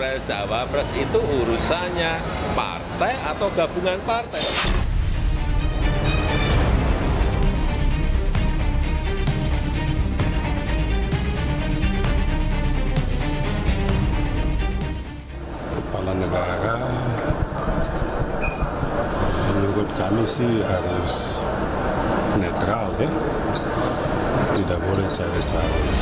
capres, cawapres itu urusannya partai atau gabungan partai. Kepala negara menurut kami sih harus netral ya, tidak boleh cawe-cawe.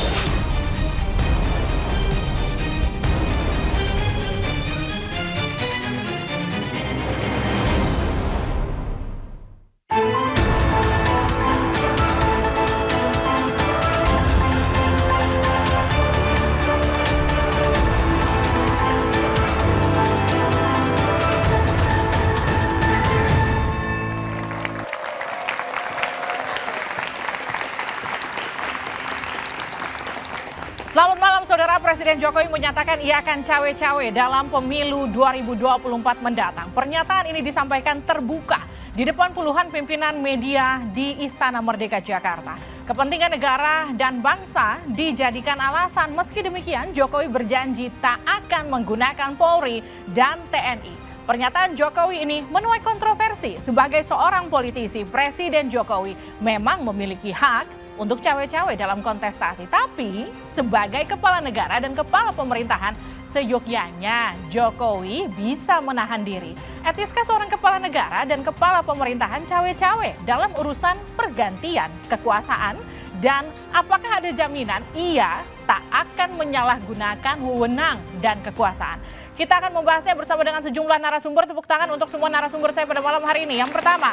Selamat malam, Saudara. Presiden Jokowi menyatakan ia akan cawe-cawe dalam pemilu 2024 mendatang. Pernyataan ini disampaikan terbuka di depan puluhan pimpinan media di Istana Merdeka Jakarta. Kepentingan negara dan bangsa dijadikan alasan. Meski demikian, Jokowi berjanji tak akan menggunakan Polri dan TNI. Pernyataan Jokowi ini menuai kontroversi. Sebagai seorang politisi, Presiden Jokowi memang memiliki hak untuk cawe-cawe dalam kontestasi. Tapi sebagai kepala negara dan kepala pemerintahan, seyogyanya Jokowi bisa menahan diri. Etiskah seorang kepala negara dan kepala pemerintahan cawe-cawe dalam urusan pergantian kekuasaan? Dan apakah ada jaminan ia tak akan menyalahgunakan wewenang dan kekuasaan? Kita akan membahasnya bersama dengan sejumlah narasumber. Tepuk tangan untuk semua narasumber saya pada malam hari ini. Yang pertama,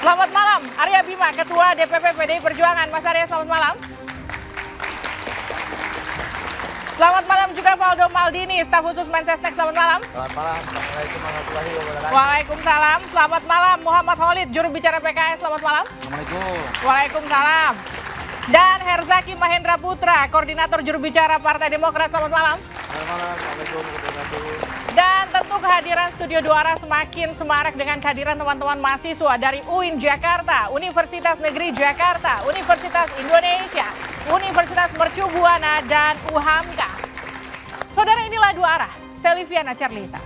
selamat malam, Arya Bima, Ketua DPP PDI Perjuangan. Mas Arya, selamat malam. Selamat malam juga Valdo Maldini, staf khusus Mensesnek. Selamat malam. Selamat malam. Assalamualaikum warahmatullahi wabarakatuh. Waalaikumsalam. Selamat malam, Muhammad Khalid, juru bicara PKS. Selamat malam. Assalamualaikum. Waalaikumsalam. Dan Herzaki Mahendra Putra, koordinator juru bicara Partai Demokrat. Selamat malam. Selamat malam. Assalamualaikum warahmatullahi wabarakatuh. Dan tentu kehadiran Studio Duara semakin semarak dengan kehadiran teman-teman mahasiswa dari UIN Jakarta, Universitas Negeri Jakarta, Universitas Indonesia, Universitas Mercu Buana, dan UHAMKA. Saudara, inilah Dua Arah, saya Liviana Charlisa.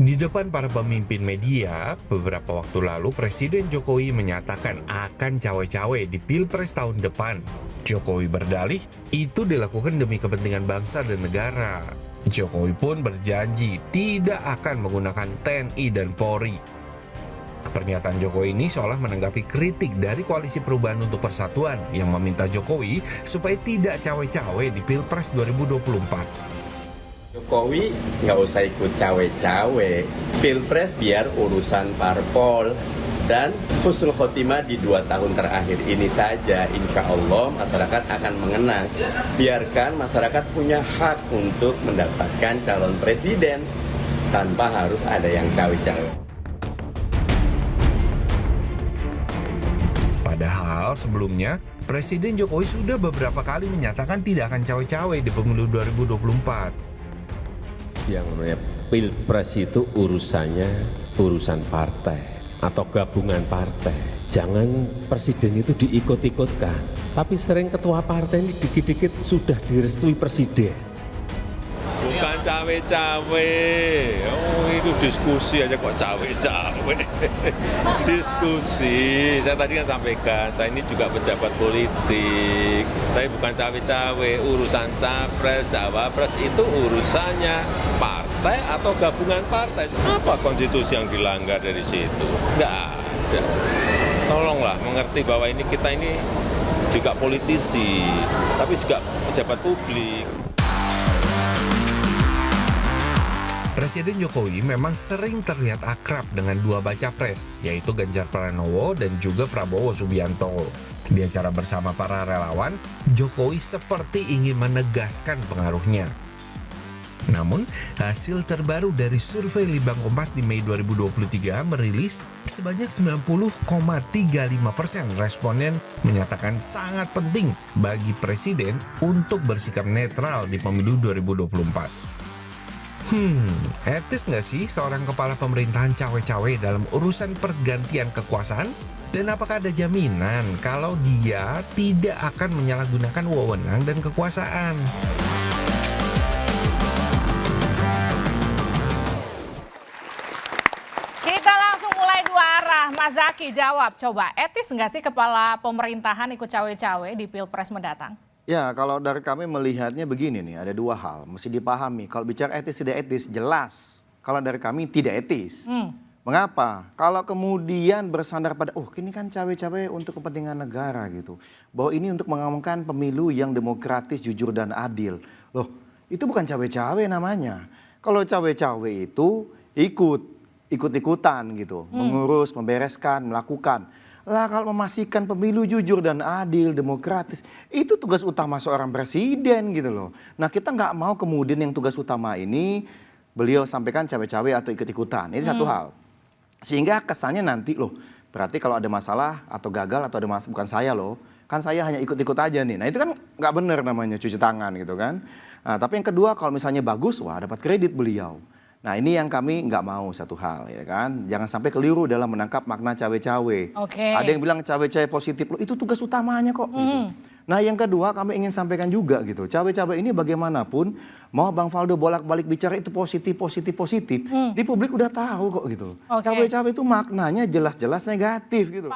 Di depan para pemimpin media, beberapa waktu lalu Presiden Jokowi menyatakan akan cawe-cawe di Pilpres tahun depan. Jokowi berdalih, itu dilakukan demi kepentingan bangsa dan negara. Jokowi pun berjanji tidak akan menggunakan TNI dan Polri. Pernyataan Jokowi ini seolah menanggapi kritik dari Koalisi Perubahan untuk Persatuan yang meminta Jokowi supaya tidak cawe-cawe di Pilpres 2024. Jokowi nggak usah ikut cawe-cawe, Pilpres biar urusan parpol, dan husnul khotimah di 2 tahun terakhir ini saja, insya Allah masyarakat akan mengenang. Biarkan masyarakat punya hak untuk mendapatkan calon presiden tanpa harus ada yang cawe-cawe. Padahal sebelumnya, Presiden Jokowi sudah beberapa kali menyatakan tidak akan cawe-cawe di pemilu 2024. Yang namanya Pilpres itu urusan partai atau gabungan partai. Jangan presiden itu diikut-ikutkan. Tapi sering ketua partai ini dikit-dikit sudah direstui presiden. Bukan cawe-cawe, itu diskusi aja kok cawe-cawe. Diskusi, saya tadi kan sampaikan, saya ini juga pejabat politik, tapi bukan cawe-cawe. Urusan capres, cawapres itu urusannya partai atau gabungan partai. Apa konstitusi yang dilanggar dari situ? Nggak ada. Tolonglah mengerti bahwa kita ini juga politisi, tapi juga pejabat publik. Presiden Jokowi memang sering terlihat akrab dengan dua baca pres, yaitu Ganjar Pranowo dan juga Prabowo Subianto. Di acara bersama para relawan, Jokowi seperti ingin menegaskan pengaruhnya. Namun, hasil terbaru dari survei Litbang Kompas di Mei 2023 merilis sebanyak 90,35% responden menyatakan sangat penting bagi presiden untuk bersikap netral di pemilu 2024. Etis nggak sih seorang kepala pemerintahan cawe-cawe dalam urusan pergantian kekuasaan? Dan apakah ada jaminan kalau dia tidak akan menyalahgunakan wewenang dan kekuasaan? Kita langsung mulai dua arah. Mas Zaky jawab, coba etis nggak sih kepala pemerintahan ikut cawe-cawe di Pilpres mendatang? Ya, kalau dari kami melihatnya begini nih, ada dua hal mesti dipahami. Kalau bicara etis tidak etis, jelas. Kalau dari kami tidak etis. Mengapa? Kalau kemudian bersandar pada, oh ini kan cawe-cawe untuk kepentingan negara gitu. Bahwa ini untuk mengamankan pemilu yang demokratis, jujur dan adil. Loh, itu bukan cawe-cawe namanya. Kalau cawe-cawe itu ikut-ikutan gitu. Mengurus, membereskan, melakukan. Lah kalau memastikan pemilu jujur dan adil, demokratis, itu tugas utama seorang presiden gitu loh. Nah kita nggak mau kemudian yang tugas utama ini beliau sampaikan cawe-cawe atau ikut-ikutan. Ini satu hal. Sehingga kesannya nanti loh, berarti kalau ada masalah atau gagal atau ada masalah, bukan saya loh. Kan saya hanya ikut-ikut aja nih. Nah itu kan nggak benar namanya, cuci tangan gitu kan. Nah, tapi yang kedua kalau misalnya bagus, wah dapat kredit beliau. Nah ini yang kami nggak mau satu hal ya kan. Jangan sampai keliru dalam menangkap makna cawe-cawe. Ada yang bilang cawe-cawe positif, loh itu tugas utamanya kok. Gitu. Nah yang kedua kami ingin sampaikan juga gitu. Cawe-cawe ini bagaimanapun, mau Bang Faldo bolak-balik bicara itu positif. Di publik udah tahu kok gitu. Cawe-cawe itu maknanya jelas-jelas negatif gitu.